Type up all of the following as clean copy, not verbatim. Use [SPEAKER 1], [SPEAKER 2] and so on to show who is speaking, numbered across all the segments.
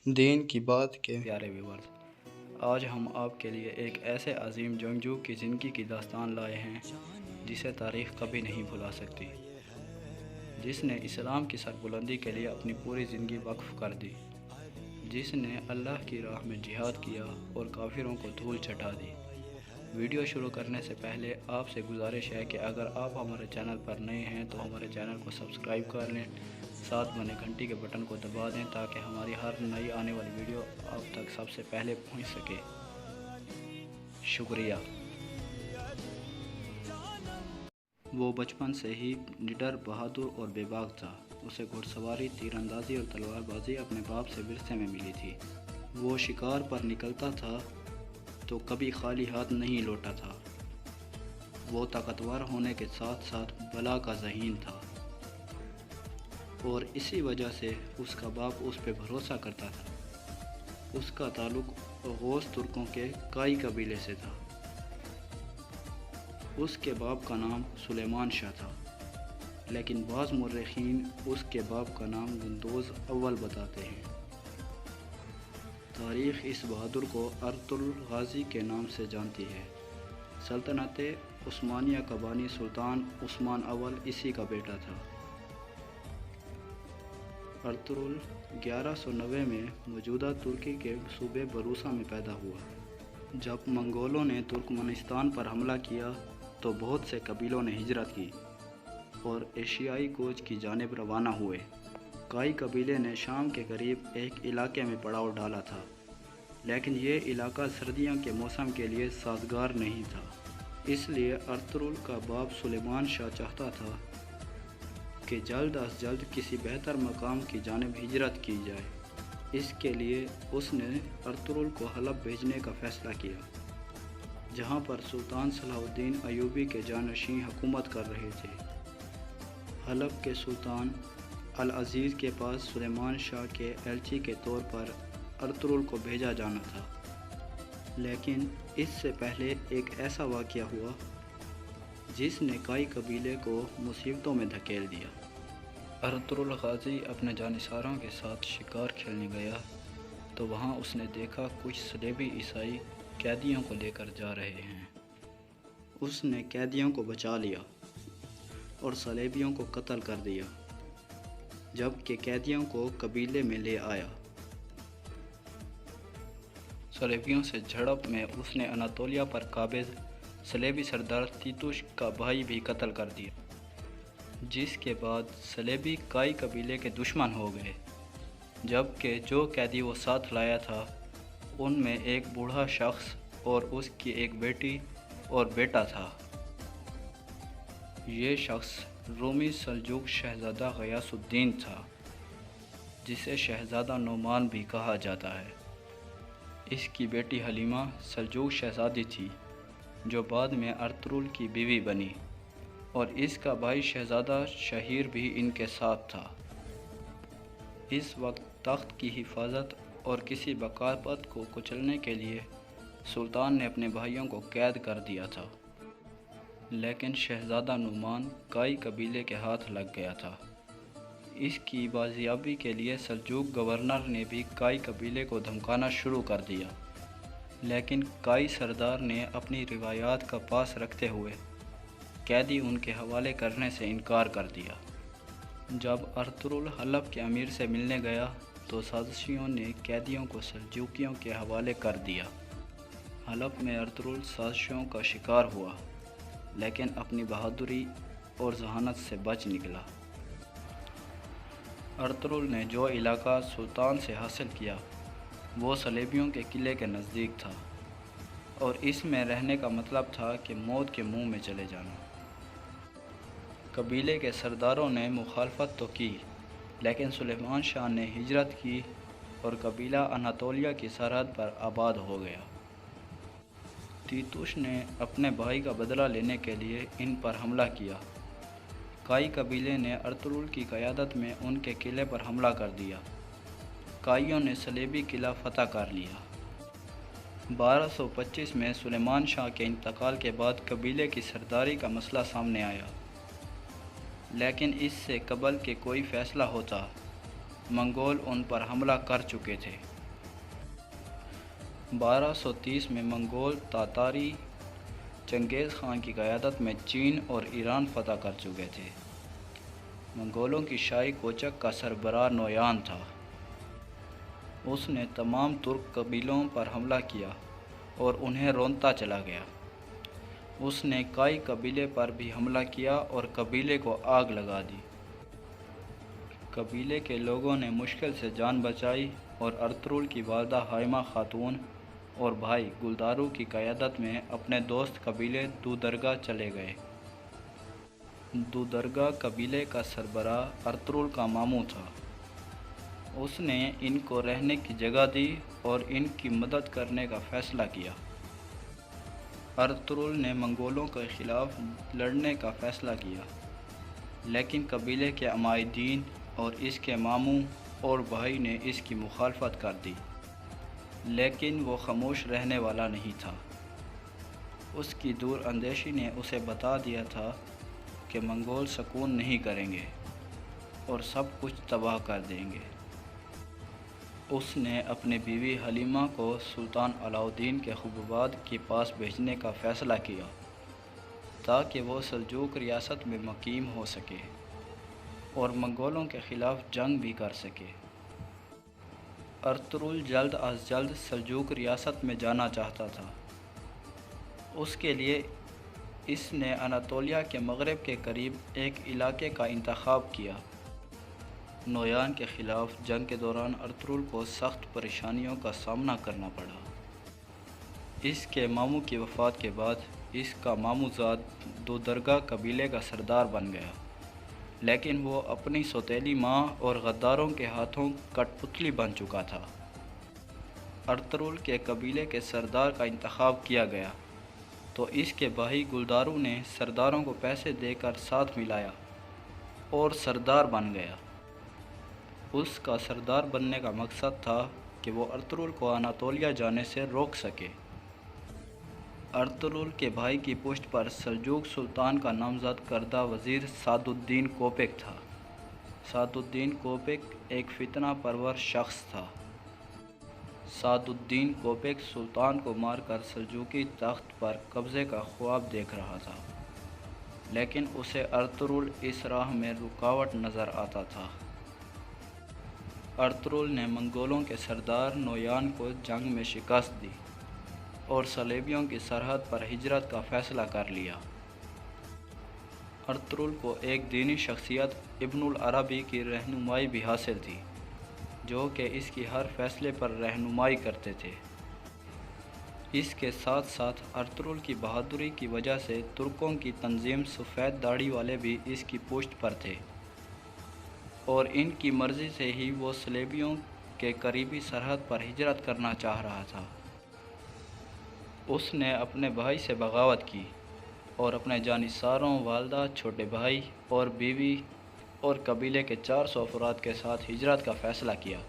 [SPEAKER 1] دین کی بات کے
[SPEAKER 2] پیارے ویورز، آج ہم آپ کے لیے ایک ایسے عظیم جنگجو کی زندگی کی داستان لائے ہیں جسے تاریخ کبھی نہیں بھلا سکتی، جس نے اسلام کی سربلندی کے لیے اپنی پوری زندگی وقف کر دی، جس نے اللہ کی راہ میں جہاد کیا اور کافروں کو دھول چٹا دی۔ ویڈیو شروع کرنے سے پہلے آپ سے گزارش ہے کہ اگر آپ ہمارے چینل پر نئے ہیں تو ہمارے چینل کو سبسکرائب کر لیں، ساتھ بنے گھنٹی کے بٹن کو دبا دیں تاکہ ہماری ہر نئی آنے والی ویڈیو آپ تک سب سے پہلے پہنچ سکے۔ شکریہ۔ وہ بچپن سے ہی نڈر، بہادر اور بے باک تھا۔ اسے گھڑ سواری، تیر اندازی اور تلوار بازی اپنے باپ سے ورثے میں ملی تھی۔ وہ شکار پر نکلتا تھا تو کبھی خالی ہاتھ نہیں لوٹا تھا۔ وہ طاقتور ہونے کے ساتھ ساتھ بلا کا ذہین تھا، اور اسی وجہ سے اس کا باپ اس پہ بھروسہ کرتا تھا۔ اس کا تعلق اوغوز ترکوں کے کائی قبیلے سے تھا۔ اس کے باپ کا نام سلیمان شاہ تھا، لیکن بعض مورخین اس کے باپ کا نام گندوز اول بتاتے ہیں۔ تاریخ اس بہادر کو ارطغرل غازی کے نام سے جانتی ہے۔ سلطنت عثمانیہ کا بانی سلطان عثمان اول اسی کا بیٹا تھا۔ ارطغرل 1190 میں موجودہ ترکی کے صوبے بروسا میں پیدا ہوا۔ جب منگولوں نے ترکمانستان پر حملہ کیا تو بہت سے قبیلوں نے ہجرت کی اور ایشیائی کوچ کی جانب روانہ ہوئے۔ کائی قبیلے نے شام کے قریب ایک علاقے میں پڑاؤ ڈالا تھا، لیکن یہ علاقہ سردیوں کے موسم کے لیے سازگار نہیں تھا۔ اس لیے ارطغرل کا باپ سلیمان شاہ چاہتا تھا کہ جلد از جلد کسی بہتر مقام کی جانب ہجرت کی جائے۔ اس کے لیے اس نے ارطغرل کو حلب بھیجنے کا فیصلہ کیا، جہاں پر سلطان صلاح الدین ایوبی کے جانشین حکومت کر رہے تھے۔ حلب کے سلطان العزیز کے پاس سلیمان شاہ کے ایلچی کے طور پر ارطغرل کو بھیجا جانا تھا، لیکن اس سے پہلے ایک ایسا واقعہ ہوا جس نے کائی قبیلے کو مصیبتوں میں دھکیل دیا۔ ارطغرل غازی اپنے جانثاروں کے ساتھ شکار کھیلنے گیا تو وہاں اس نے دیکھا کچھ صلیبی عیسائی قیدیوں کو لے کر جا رہے ہیں۔ اس نے قیدیوں کو بچا لیا اور صلیبیوں کو قتل کر دیا، جبکہ قیدیوں کو قبیلے میں لے آیا۔ صلیبیوں سے جھڑپ میں اس نے اناطولیہ پر قابض صلیبی سردار تیتوش کا بھائی بھی قتل کر دیا، جس کے بعد صلیبی کائی قبیلے کے دشمن ہو گئے، جبکہ جو قیدی وہ ساتھ لایا تھا ان میں ایک بوڑھا شخص اور اس کی ایک بیٹی اور بیٹا تھا۔ یہ شخص رومی سلجوق شہزادہ غیاث الدین تھا، جسے شہزادہ نعمان بھی کہا جاتا ہے۔ اس کی بیٹی حلیمہ سلجوق شہزادی تھی، جو بعد میں ارطغرل کی بیوی بنی، اور اس کا بھائی شہزادہ شہیر بھی ان کے ساتھ تھا۔ اس وقت تخت کی حفاظت اور کسی بغاوت کو کچلنے کے لیے سلطان نے اپنے بھائیوں کو قید کر دیا تھا، لیکن شہزادہ نعمان کائی قبیلے کے ہاتھ لگ گیا تھا۔ اس کی بازیابی کے لیے سلجوق گورنر نے بھی کائی قبیلے کو دھمکانا شروع کر دیا، لیکن کائی سردار نے اپنی روایات کا پاس رکھتے ہوئے قیدی ان کے حوالے کرنے سے انکار کر دیا۔ جب ارطغرل حلب کے امیر سے ملنے گیا تو سازشیوں نے قیدیوں کو سلجوقیوں کے حوالے کر دیا۔ حلب میں ارطغرل سازشوں کا شکار ہوا، لیکن اپنی بہادری اور ذہانت سے بچ نکلا۔ ارطغرل نے جو علاقہ سلطان سے حاصل کیا وہ صلیبیوں کے قلعے کے نزدیک تھا، اور اس میں رہنے کا مطلب تھا کہ موت کے منہ میں چلے جانا۔ قبیلے کے سرداروں نے مخالفت تو کی، لیکن سلیمان شاہ نے ہجرت کی اور قبیلہ اناطولیہ کی سرحد پر آباد ہو گیا۔ تیتوش نے اپنے بھائی کا بدلہ لینے کے لیے ان پر حملہ کیا۔ کائی قبیلے نے ارطغرل کی قیادت میں ان کے قلعے پر حملہ کر دیا۔ کائیوں نے صلیبی قلعہ فتح کر لیا۔ 1225 میں سلیمان شاہ کے انتقال کے بعد قبیلے کی سرداری کا مسئلہ سامنے آیا، لیکن اس سے قبل کہ کوئی فیصلہ ہوتا، منگول ان پر حملہ کر چکے تھے۔ 1230 میں منگول تاتاری چنگیز خان کی قیادت میں چین اور ایران فتح کر چکے تھے۔ منگولوں کی شاہی کوچک کا سربراہ نویان تھا۔ اس نے تمام ترک قبیلوں پر حملہ کیا اور انہیں رونتا چلا گیا۔ اس نے کائی قبیلے پر بھی حملہ کیا اور قبیلے کو آگ لگا دی۔ قبیلے کے لوگوں نے مشکل سے جان بچائی اور ارطغرل کی والدہ ہائمہ خاتون اور بھائی گلدارو کی قیادت میں اپنے دوست قبیلے دودرگا چلے گئے۔ دودرگا قبیلے کا سربراہ ارطغرل کا ماموں تھا۔ اس نے ان کو رہنے کی جگہ دی اور ان کی مدد کرنے کا فیصلہ کیا۔ ارطغرل نے منگولوں کے خلاف لڑنے کا فیصلہ کیا، لیکن قبیلے کے عمائدین اور اس کے ماموں اور بھائی نے اس کی مخالفت کر دی، لیکن وہ خاموش رہنے والا نہیں تھا۔ اس کی دور اندیشی نے اسے بتا دیا تھا کہ منگول سکون نہیں کریں گے اور سب کچھ تباہ کر دیں گے۔ اس نے اپنی بیوی حلیمہ کو سلطان علاؤالدین کے خبرباد کے پاس بھیجنے کا فیصلہ کیا تاکہ وہ سلجوق ریاست میں مقیم ہو سکے اور منگولوں کے خلاف جنگ بھی کر سکے۔ ارطغرل جلد از جلد سلجوق ریاست میں جانا چاہتا تھا۔ اس کے لیے اس نے اناطولیہ کے مغرب کے قریب ایک علاقے کا انتخاب کیا۔ نویان کے خلاف جنگ کے دوران ارطغرل کو سخت پریشانیوں کا سامنا کرنا پڑا۔ اس کے ماموں کی وفات کے بعد اس کا ماموں زاد دودرگا قبیلے کا سردار بن گیا، لیکن وہ اپنی سوتیلی ماں اور غداروں کے ہاتھوں کٹ پتلی بن چکا تھا۔ ارطغرل کے قبیلے کے سردار کا انتخاب کیا گیا تو اس کے بھائی گلدارو نے سرداروں کو پیسے دے کر ساتھ ملایا اور سردار بن گیا۔ اس کا سردار بننے کا مقصد تھا کہ وہ ارطغرل کو اناطولیہ جانے سے روک سکے۔ ارطغرل کے بھائی کی پشت پر سلجوق سلطان کا نامزد کردہ وزیر سعد الدین کوپیک تھا۔ سعد الدین کوپیک ایک فتنہ پرور شخص تھا۔ سعد الدین کوپیک سلطان کو مار کر سلجوقی تخت پر قبضے کا خواب دیکھ رہا تھا، لیکن اسے ارطغرل اس راہ میں رکاوٹ نظر آتا تھا۔ ارطغرل نے منگولوں کے سردار نویان کو جنگ میں شکست دی اور صلیبیوں کی سرحد پر ہجرت کا فیصلہ کر لیا۔ ارطغرل کو ایک دینی شخصیت ابن العربی کی رہنمائی بھی حاصل تھی، جو کہ اس کی ہر فیصلے پر رہنمائی کرتے تھے۔ اس کے ساتھ ساتھ ارطغرل کی بہادری کی وجہ سے ترکوں کی تنظیم سفید داڑھی والے بھی اس کی پشت پر تھے اور ان کی مرضی سے ہی وہ صلیبیوں کے قریبی سرحد پر ہجرت کرنا چاہ رہا تھا۔ اس نے اپنے بھائی سے بغاوت کی اور اپنے جانثاروں، والدہ، چھوٹے بھائی اور بیوی اور قبیلے کے 400 افراد کے ساتھ ہجرت کا فیصلہ کیا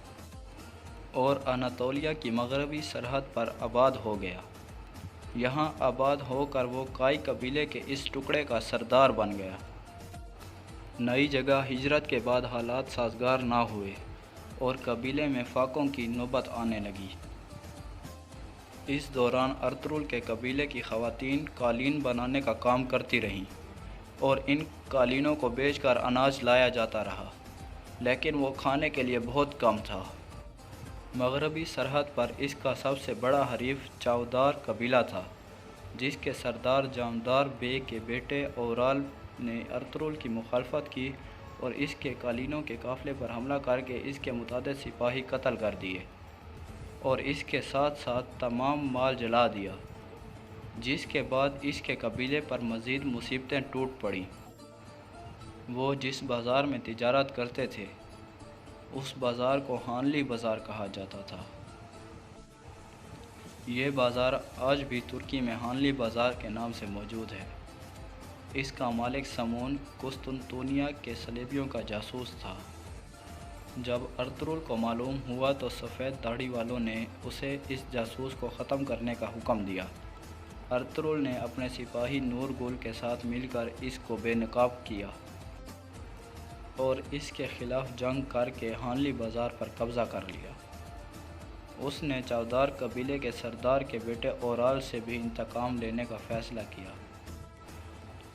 [SPEAKER 2] اور اناطولیہ کی مغربی سرحد پر آباد ہو گیا۔ یہاں آباد ہو کر وہ کائی قبیلے کے اس ٹکڑے کا سردار بن گیا۔ نئی جگہ ہجرت کے بعد حالات سازگار نہ ہوئے اور قبیلے میں فاقوں کی نوبت آنے لگی۔ اس دوران ارطغرل کے قبیلے کی خواتین قالین بنانے کا کام کرتی رہیں اور ان قالینوں کو بیچ کر اناج لایا جاتا رہا، لیکن وہ کھانے کے لیے بہت کم تھا۔ مغربی سرحد پر اس کا سب سے بڑا حریف چاودار قبیلہ تھا، جس کے سردار جامدار بیگ کے بیٹے اورال نے ارطغرل کی مخالفت کی اور اس کے قالینوں کے قافلے پر حملہ کر کے اس کے متعدد سپاہی قتل کر دیے اور اس کے ساتھ ساتھ تمام مال جلا دیا، جس کے بعد اس کے قبیلے پر مزید مصیبتیں ٹوٹ پڑیں۔ وہ جس بازار میں تجارت کرتے تھے اس بازار کو ہانلی بازار کہا جاتا تھا۔ یہ بازار آج بھی ترکی میں ہانلی بازار کے نام سے موجود ہے۔ اس کا مالک سمون قسطنطنیہ کے صلیبیوں کا جاسوس تھا۔ جب ارطغرل کو معلوم ہوا تو سفید داڑھی والوں نے اسے اس جاسوس کو ختم کرنے کا حکم دیا۔ ارطغرل نے اپنے سپاہی نور گل کے ساتھ مل کر اس کو بے نقاب کیا اور اس کے خلاف جنگ کر کے ہانلی بازار پر قبضہ کر لیا۔ اس نے چودار قبیلے کے سردار کے بیٹے اورال سے بھی انتقام لینے کا فیصلہ کیا،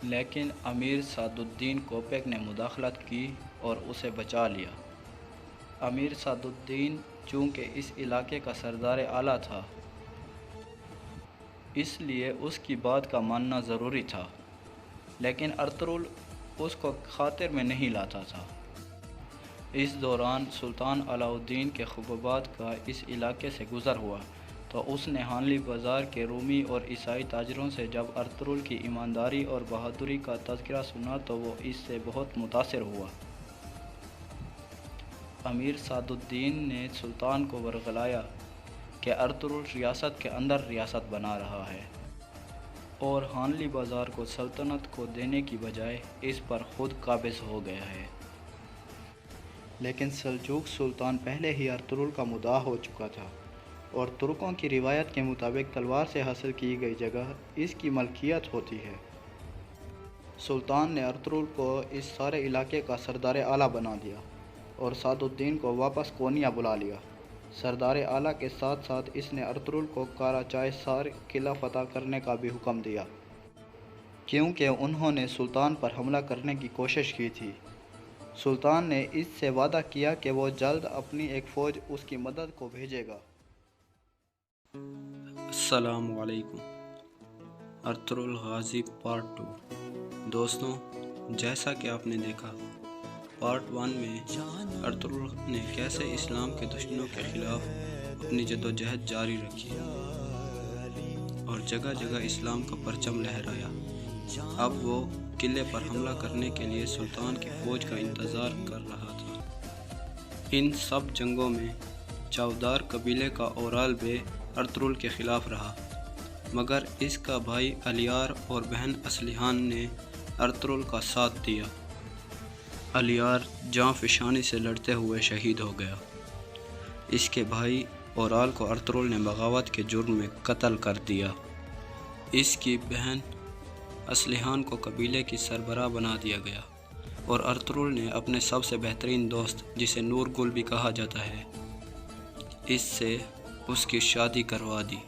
[SPEAKER 2] لیکن امیر سعد الدین کوپیک نے مداخلت کی اور اسے بچا لیا۔ امیر سعد الدین چونکہ اس علاقے کا سردار اعلیٰ تھا، اس لیے اس کی بات کا ماننا ضروری تھا، لیکن ارطغرل اس کو خاطر میں نہیں لاتا تھا۔ اس دوران سلطان علاء الدین کے خببات کا اس علاقے سے گزر ہوا تو اس نے حانلی بازار کے رومی اور عیسائی تاجروں سے جب ارطغرل کی ایمانداری اور بہادری کا تذکرہ سنا تو وہ اس سے بہت متاثر ہوا۔ امیر سعد الدین نے سلطان کو ورغلایا کہ ارطغرل ریاست کے اندر ریاست بنا رہا ہے اور حانلی بازار کو سلطنت کو دینے کی بجائے اس پر خود قابض ہو گیا ہے۔ لیکن سلجوق سلطان پہلے ہی ارطغرل کا مدعا ہو چکا تھا اور ترکوں کی روایت کے مطابق تلوار سے حاصل کی گئی جگہ اس کی ملکیت ہوتی ہے۔ سلطان نے ارطغرل کو اس سارے علاقے کا سردار اعلیٰ بنا دیا اور سعد الدین کو واپس کونیا بلا لیا۔ سردار اعلیٰ کے ساتھ ساتھ اس نے ارطغرل کو کاراچائسار قلعہ فتح کرنے کا بھی حکم دیا، کیونکہ انہوں نے سلطان پر حملہ کرنے کی کوشش کی تھی۔ سلطان نے اس سے وعدہ کیا کہ وہ جلد اپنی ایک فوج اس کی مدد کو بھیجے گا۔
[SPEAKER 1] السلام علیکم۔ Ertugrul Ghazi part 2۔ دوستوں، جیسا کہ آپ نے دیکھا پارٹ 1 میں ارطغرل نے کیسے اسلام کے دشمنوں کے خلاف اپنی جدوجہد جاری رکھی اور جگہ جگہ اسلام کا پرچم لہرایا۔ اب وہ قلعے پر حملہ کرنے کے لیے سلطان کی فوج کا انتظار کر رہا تھا۔ ان سب جنگوں میں چودار قبیلے کا اورال بے ارطغرل کے خلاف رہا، مگر اس کا بھائی الیار اور بہن اسلحان نے ارطغرل کا ساتھ دیا۔ الیار جاں فشانی سے لڑتے ہوئے شہید ہو گیا۔ اس کے بھائی اورال کو ارطغرل نے بغاوت کے جرم میں قتل کر دیا۔ اس کی بہن اسلحان کو قبیلے کی سربراہ بنا دیا گیا اور ارطغرل نے اپنے سب سے بہترین دوست، جسے نور گل بھی کہا جاتا ہے، اس سے اس کی شادی کروا دی۔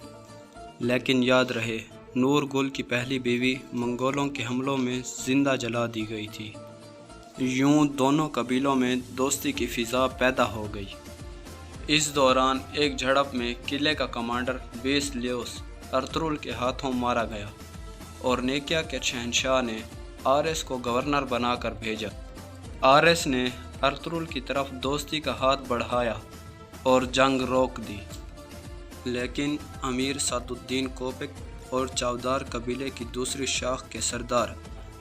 [SPEAKER 1] لیکن یاد رہے، نور گل کی پہلی بیوی منگولوں کے حملوں میں زندہ جلا دی گئی تھی۔ یوں دونوں قبیلوں میں دوستی کی فضا پیدا ہو گئی۔ اس دوران ایک جھڑپ میں قلعے کا کمانڈر بیس لیوس ارطغرل کے ہاتھوں مارا گیا اور نیکیا کے شہنشاہ نے آرس کو گورنر بنا کر بھیجا۔ آرس نے ارطغرل کی طرف دوستی کا ہاتھ بڑھایا اور جنگ روک دی، لیکن امیر سعد الدین کوپیک اور چودار قبیلے کی دوسری شاخ کے سردار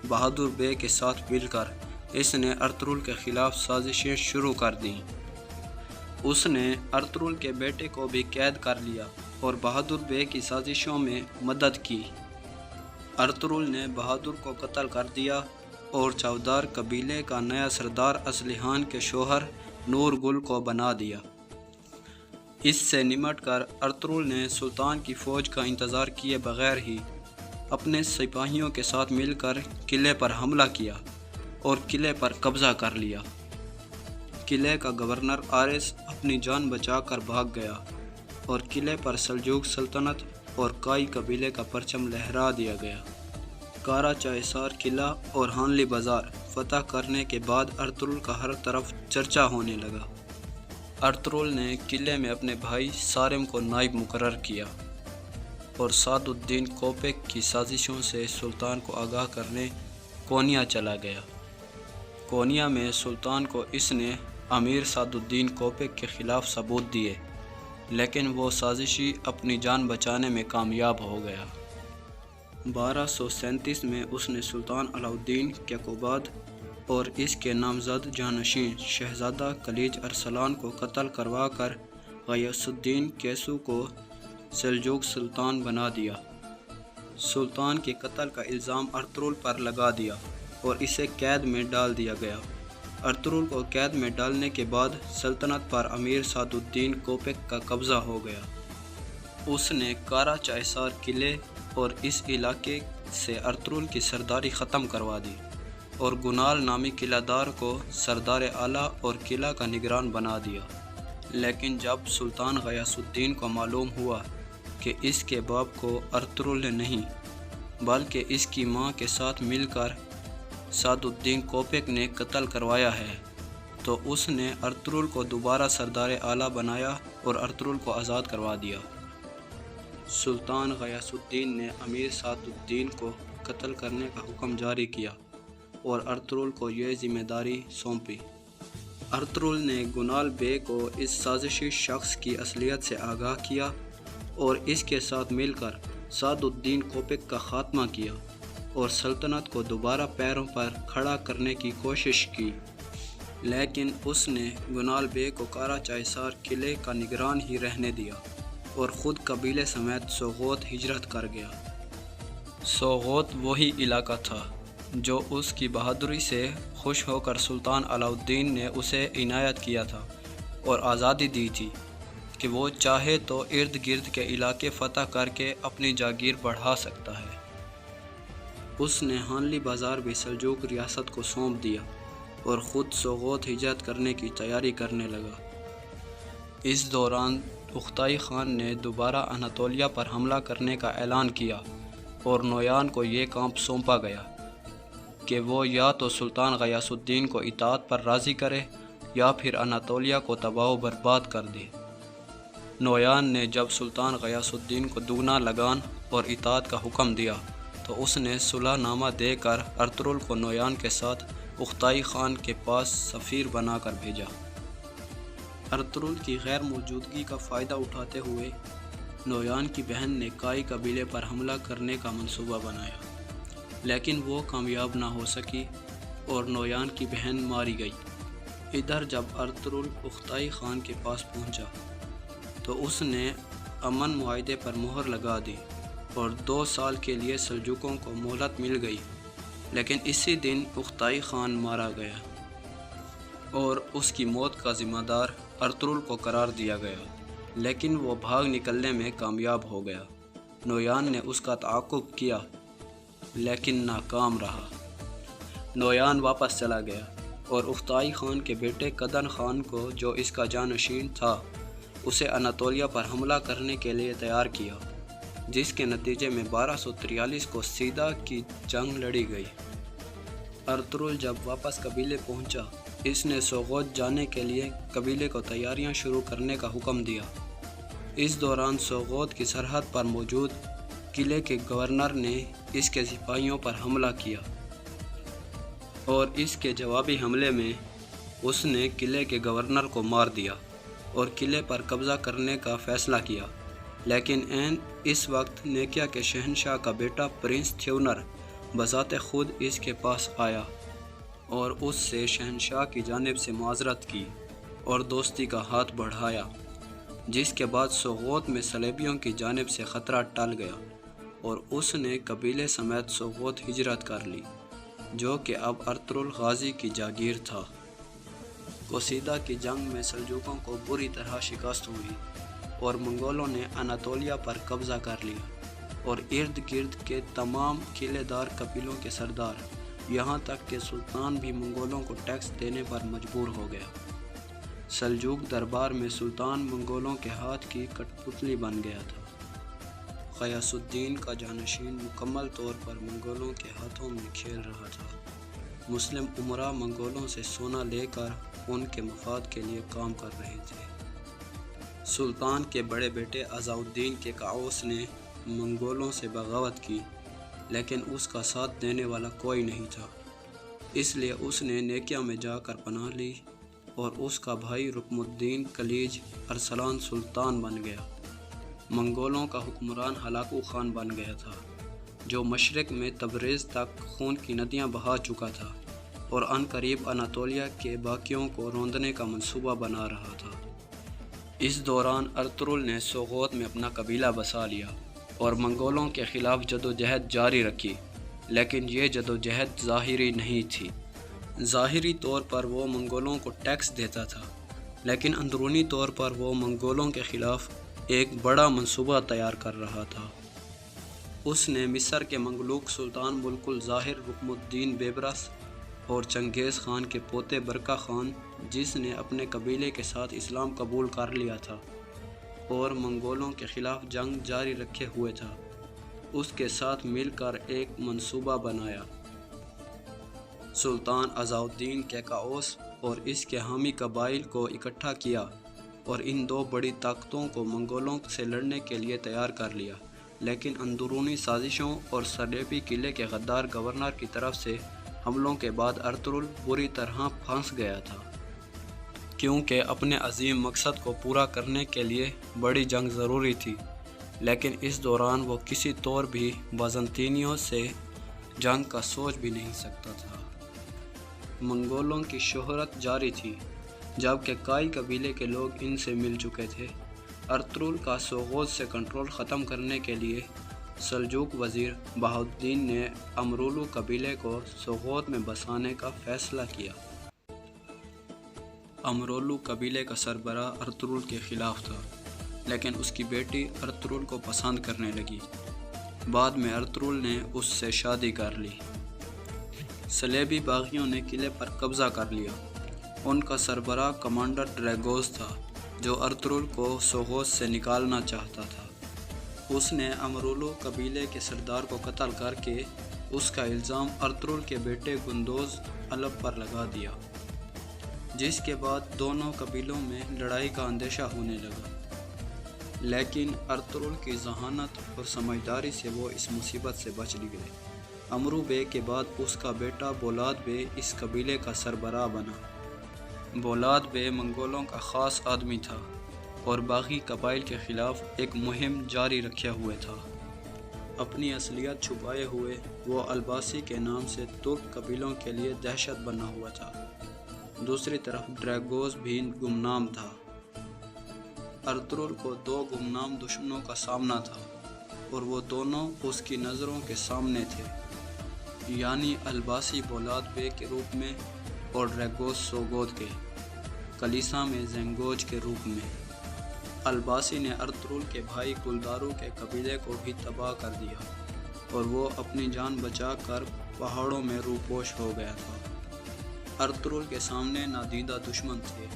[SPEAKER 1] بہادر بے کے ساتھ مل کر اس نے ارطغرل کے خلاف سازشیں شروع کر دیں۔ اس نے ارطغرل کے بیٹے کو بھی قید کر لیا اور بہادر بے کی سازشوں میں مدد کی۔ ارطغرل نے بہادر کو قتل کر دیا اور چودار قبیلے کا نیا سردار اسلحان کے شوہر نور گل کو بنا دیا۔ اس سے نمٹ کر ارطغرل نے سلطان کی فوج کا انتظار کیے بغیر ہی اپنے سپاہیوں کے ساتھ مل کر قلعے پر حملہ کیا اور قلعے پر قبضہ کر لیا۔ قلعے کا گورنر آرس اپنی جان بچا کر بھاگ گیا اور قلعے پر سلجوق سلطنت اور کائی قبیلے کا پرچم لہرا دیا گیا۔ کاراچائسار قلعہ اور حانلی بازار فتح کرنے کے بعد ارطغرل کا ہر طرف چرچا ہونے لگا۔ ارطغرل نے قلعے میں اپنے بھائی سارم کو نائب مقرر کیا اور سعد الدین کوپیک کی سازشوں سے سلطان کو آگاہ کرنے کونیا چلا گیا۔ کونیا میں سلطان کو اس نے امیر سعد الدین کوپیک کے خلاف ثبوت دیے، لیکن وہ سازشی اپنی جان بچانے میں کامیاب ہو گیا۔ 1237 میں اس نے سلطان علاء الدین کیقوباد اور اس کے نامزد جانشین شہزادہ خلیج ارسلان کو قتل کروا کر غیاث الدین کیسو کو سلجوق سلطان بنا دیا۔ سلطان کے قتل کا الزام ارطغرل پر لگا دیا اور اسے قید میں ڈال دیا گیا۔ ارطغرل کو قید میں ڈالنے کے بعد سلطنت پر امیر سعد الدین کوپیک کا قبضہ ہو گیا۔ اس نے کاراچائسار قلعے اور اس علاقے سے ارطغرل کی سرداری ختم کروا دی اور گنال نامی قلعہ دار کو سردار اعلیٰ اور قلعہ کا نگران بنا دیا۔ لیکن جب سلطان غیاث الدین کو معلوم ہوا کہ اس کے باپ کو ارطغرل نے نہیں بلکہ اس کی ماں کے ساتھ مل کر سعد الدین کوپیک نے قتل کروایا ہے، تو اس نے ارطغرل کو دوبارہ سردار اعلیٰ بنایا اور ارطغرل کو آزاد کروا دیا۔ سلطان غیاث الدین نے امیر سعد الدین کو قتل کرنے کا حکم جاری کیا اور ارطغرل کو یہ ذمہ داری سونپی۔ ارطغرل نے گنال بے کو اس سازشی شخص کی اصلیت سے آگاہ کیا اور اس کے ساتھ مل کر سعد الدین کوپیک کا خاتمہ کیا اور سلطنت کو دوبارہ پیروں پر کھڑا کرنے کی کوشش کی، لیکن اس نے گنال بے کو کارا چائسار قلعے کا نگران ہی رہنے دیا اور خود قبیلے سمیت سوغوت ہجرت کر گیا۔ سوغوت وہی علاقہ تھا جو اس کی بہادری سے خوش ہو کر سلطان علاء الدین نے اسے عنایت کیا تھا اور آزادی دی تھی کہ وہ چاہے تو ارد گرد کے علاقے فتح کر کے اپنی جاگیر بڑھا سکتا ہے۔ اس نے ہانلی بازار بھی سلجوق ریاست کو سونپ دیا اور خود سوغوت ہجرت کرنے کی تیاری کرنے لگا۔ اس دوران اختائی خان نے دوبارہ اناطولیہ پر حملہ کرنے کا اعلان کیا اور نویان کو یہ کام سونپا گیا کہ وہ یا تو سلطان غیاث الدین کو اطاعت پر راضی کرے یا پھر اناطولیہ کو تباہ و برباد کر دے۔ نویان نے جب سلطان غیاث الدین کو دگنا لگان اور اطاعت کا حکم دیا تو اس نے صلح نامہ دے کر ارطغرل کو نویان کے ساتھ اختائی خان کے پاس سفیر بنا کر بھیجا۔ ارطغرل کی غیر موجودگی کا فائدہ اٹھاتے ہوئے نویان کی بہن نے کائی قبیلے پر حملہ کرنے کا منصوبہ بنایا، لیکن وہ کامیاب نہ ہو سکی اور نویان کی بہن ماری گئی۔ ادھر جب ارطغرل اختائی خان کے پاس پہنچا تو اس نے امن معاہدے پر مہر لگا دی اور 2 سال کے لیے سلجوقوں کو مہلت مل گئی، لیکن اسی دن اختائی خان مارا گیا اور اس کی موت کا ذمہ دار ارطغرل کو قرار دیا گیا، لیکن وہ بھاگ نکلنے میں کامیاب ہو گیا۔ نویان نے اس کا تعاقب کیا لیکن ناکام رہا۔ نویان واپس چلا گیا اور اختائی خان کے بیٹے کدن خان کو، جو اس کا جانشین تھا، اسے اناطولیہ پر حملہ کرنے کے لیے تیار کیا، جس کے نتیجے میں 1243 کو سیدہ کی جنگ لڑی گئی۔ ارطغرل جب واپس قبیلے پہنچا، اس نے سوغوت جانے کے لیے قبیلے کو تیاریاں شروع کرنے کا حکم دیا۔ اس دوران سوغوت کی سرحد پر موجود قلعے کے گورنر نے اس کے سپاہیوں پر حملہ کیا اور اس کے جوابی حملے میں اس نے قلعے کے گورنر کو مار دیا اور قلعے پر قبضہ کرنے کا فیصلہ کیا، لیکن عین اس وقت نیکیا کے شہنشاہ کا بیٹا پرنس تھیونر بذات خود اس کے پاس آیا اور اس سے شہنشاہ کی جانب سے معذرت کی اور دوستی کا ہاتھ بڑھایا، جس کے بعد سوغوت میں صلیبیوں کی جانب سے خطرہ ٹل گیا اور اس نے قبیلے سمیت سوغوت ہجرت کر لی، جو کہ اب ارطغرل غازی کی جاگیر تھا۔ کوسیدہ کی جنگ میں سلجوقوں کو بری طرح شکست ہوئی اور منگولوں نے اناطولیہ پر قبضہ کر لیا اور ارد گرد کے تمام قلعے دار قبیلوں کے سردار، یہاں تک کہ سلطان بھی منگولوں کو ٹیکس دینے پر مجبور ہو گیا۔ سلجوق دربار میں سلطان منگولوں کے ہاتھ کی کٹ پتلی بن گیا تھا۔ غیاث الدین کا جانشین مکمل طور پر منگولوں کے ہاتھوں میں کھیل رہا تھا۔ مسلم امراء منگولوں سے سونا لے کر ان کے مفاد کے لیے کام کر رہے تھے۔ سلطان کے بڑے بیٹے عزاء الدین کے کاؤس نے منگولوں سے بغاوت کی، لیکن اس کا ساتھ دینے والا کوئی نہیں تھا، اس لیے اس نے نیکیا میں جا کر پناہ لی اور اس کا بھائی رکن الدین کلیج ارسلان سلطان بن گیا۔ منگولوں کا حکمران ہلاکو خان بن گیا تھا، جو مشرق میں تبریز تک خون کی ندیاں بہا چکا تھا اور عن قریب اناطولیہ کے باقیوں کو روندنے کا منصوبہ بنا رہا تھا۔ اس دوران ارطغرل نے سوغوت میں اپنا قبیلہ بسا لیا اور منگولوں کے خلاف جدوجہد جاری رکھی، لیکن یہ جدوجہد ظاہری نہیں تھی۔ ظاہری طور پر وہ منگولوں کو ٹیکس دیتا تھا، لیکن اندرونی طور پر وہ منگولوں کے خلاف ایک بڑا منصوبہ تیار کر رہا تھا۔ اس نے مصر کے مملوک سلطان ملک الظاہر رکن الدین بیبرس اور چنگیز خان کے پوتے برقہ خان، جس نے اپنے قبیلے کے ساتھ اسلام قبول کر لیا تھا اور منگولوں کے خلاف جنگ جاری رکھے ہوئے تھا، اس کے ساتھ مل کر ایک منصوبہ بنایا۔ سلطان عزا الدین کیکاؤس اور اس کے حامی قبائل کو اکٹھا کیا اور ان دو بڑی طاقتوں کو منگولوں سے لڑنے کے لیے تیار کر لیا، لیکن اندرونی سازشوں اور سلیبی قلعے کے غدار گورنر کی طرف سے حملوں کے بعد ارطغرل بری طرح پھنس گیا تھا، کیونکہ اپنے عظیم مقصد کو پورا کرنے کے لیے بڑی جنگ ضروری تھی، لیکن اس دوران وہ کسی طور بھی بازنطینیوں سے جنگ کا سوچ بھی نہیں سکتا تھا۔ منگولوں کی شہرت جاری تھی، جبکہ کئی قبیلے کے لوگ ان سے مل چکے تھے۔ ارطغرل کا سوغوت سے کنٹرول ختم کرنے کے لیے سلجوق وزیر بہاؤالدین نے امرولو قبیلے کو سوغوت میں بسانے کا فیصلہ کیا۔ امرولو قبیلے کا سربراہ ارطغرل کے خلاف تھا، لیکن اس کی بیٹی ارطغرل کو پسند کرنے لگی۔ بعد میں ارطغرل نے اس سے شادی کر لی۔ صلیبی باغیوں نے قلعے پر قبضہ کر لیا۔ ان کا سربراہ کمانڈر ڈریگوس تھا، جو ارطغرل کو سوغوت سے نکالنا چاہتا تھا۔ اس نے امرولو قبیلے کے سردار کو قتل کر کے اس کا الزام ارطغرل کے بیٹے گندوز الب پر لگا دیا، جس کے بعد دونوں قبیلوں میں لڑائی کا اندیشہ ہونے لگا۔ لیکن ارطغرل کی ذہانت اور سمجھداری سے وہ اس مصیبت سے بچ گئے۔ امرو بے کے بعد اس کا بیٹا بولاد بے اس قبیلے کا سربراہ بنا۔ بولاد بے منگولوں کا خاص آدمی تھا اور باقی قبائل کے خلاف ایک مہم جاری رکھے ہوئے تھا۔ اپنی اصلیت چھپائے ہوئے وہ الباسی کے نام سے ترک قبیلوں کے لیے دہشت بنا ہوا تھا۔ دوسری طرف ڈریگوس بھی گمنام تھا۔ ارطغرل کو دو گمنام دشمنوں کا سامنا تھا اور وہ دونوں اس کی نظروں کے سامنے تھے، یعنی الباسی بولاد بے کے روپ میں اور ڈریگوس سوغوت کے کلیسا میں زنگوج کے روپ میں۔ الباسی نے ارطغرل کے بھائی گلدارو کے قبیلے کو بھی تباہ کر دیا اور وہ اپنی جان بچا کر پہاڑوں میں روپوش ہو گیا تھا۔ ارطغرل کے سامنے نادیدہ دشمن تھے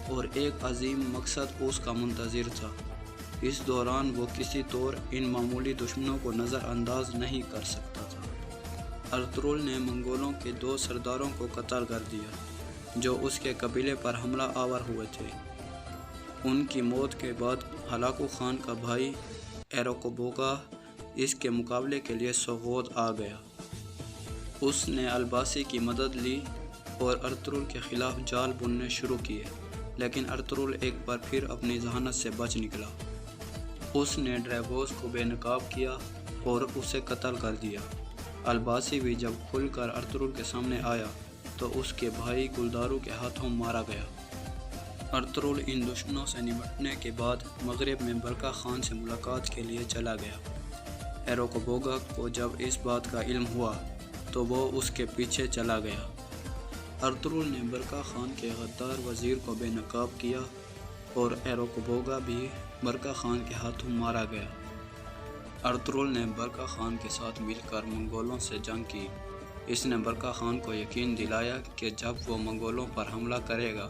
[SPEAKER 1] اور ایک عظیم مقصد اس کا منتظر تھا۔ اس دوران وہ کسی طور ان معمولی دشمنوں کو نظر انداز نہیں کر سکتا تھا۔ ارطغرل نے منگولوں کے دو سرداروں کو قتل کر دیا جو اس کے قبیلے پر حملہ آور ہوئے تھے۔ ان کی موت کے بعد ہلاکو خان کا بھائی ایروکوبوگا اس کے مقابلے کے لیے سوغوت آ گیا۔ اس نے الباسی کی مدد لی اور ارطغرل کے خلاف جال بننے شروع کیے، لیکن ارطغرل ایک بار پھر اپنی ذہانت سے بچ نکلا۔ اس نے ڈریگوس کو بے نقاب کیا اور اسے قتل کر دیا۔ الباسی بھی جب کھل کر ارطغرل کے سامنے آیا تو اس کے بھائی گلدارو کے ہاتھوں مارا گیا۔ ارطغرل ان دشمنوں سے نمٹنے کے بعد مغرب میں برقہ خان سے ملاقات کے لیے چلا گیا۔ ایروکوبوگا کو جب اس بات کا علم ہوا تو وہ اس کے پیچھے چلا گیا۔ ارطغرل نے برقہ خان کے غدار وزیر کو بے نقاب کیا اور ایروکوبوگا بھی برقہ خان کے ہاتھوں مارا گیا۔ ارطغرل نے برقہ خان کے ساتھ مل کر منگولوں سے جنگ کی۔ اس نے برقہ خان کو یقین دلایا کہ جب وہ منگولوں پر حملہ کرے گا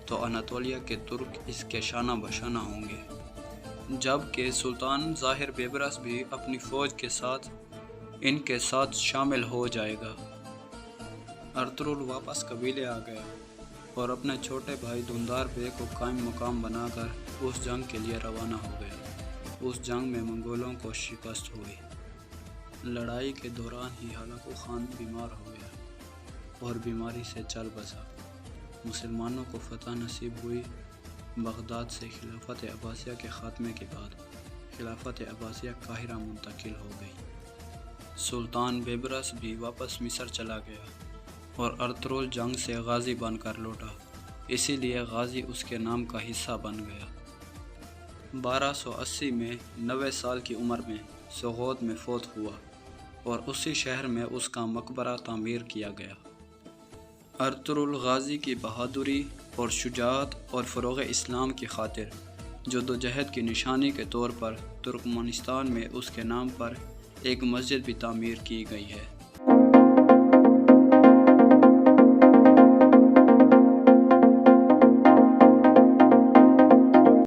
[SPEAKER 1] تو اناطولیہ کے ترک اس کے شانہ بشانہ ہوں گے، جبکہ سلطان ظاہر بیبرس بھی اپنی فوج کے ساتھ ان کے ساتھ شامل ہو جائے گا۔ ارطغرل واپس قبیلے آ گیا اور اپنے چھوٹے بھائی دھندار بے کو قائم مقام بنا کر اس جنگ کے لیے روانہ ہو گیا۔ اس جنگ میں منگولوں کو شکست ہوئی۔ لڑائی کے دوران ہی ہلاکو خان بیمار ہو گیا اور بیماری سے چل بسا۔ مسلمانوں کو فتح نصیب ہوئی۔ بغداد سے خلافت عباسیہ کے خاتمے کے بعد خلافت عباسیہ قاہرہ منتقل ہو گئی۔ سلطان بیبرس بھی واپس مصر چلا گیا اور ارطغرل جنگ سے غازی بن کر لوٹا، اسی لیے غازی اس کے نام کا حصہ بن گیا۔ 1280 میں 90 سال کی عمر میں سوغوت میں فوت ہوا اور اسی شہر میں اس کا مقبرہ تعمیر کیا گیا۔ ارطغرل غازی کی بہادری اور شجاعت اور فروغ اسلام کی خاطر جدوجہد کی نشانی کے طور پر ترکمانستان میں اس کے نام پر ایک مسجد بھی تعمیر کی گئی ہے۔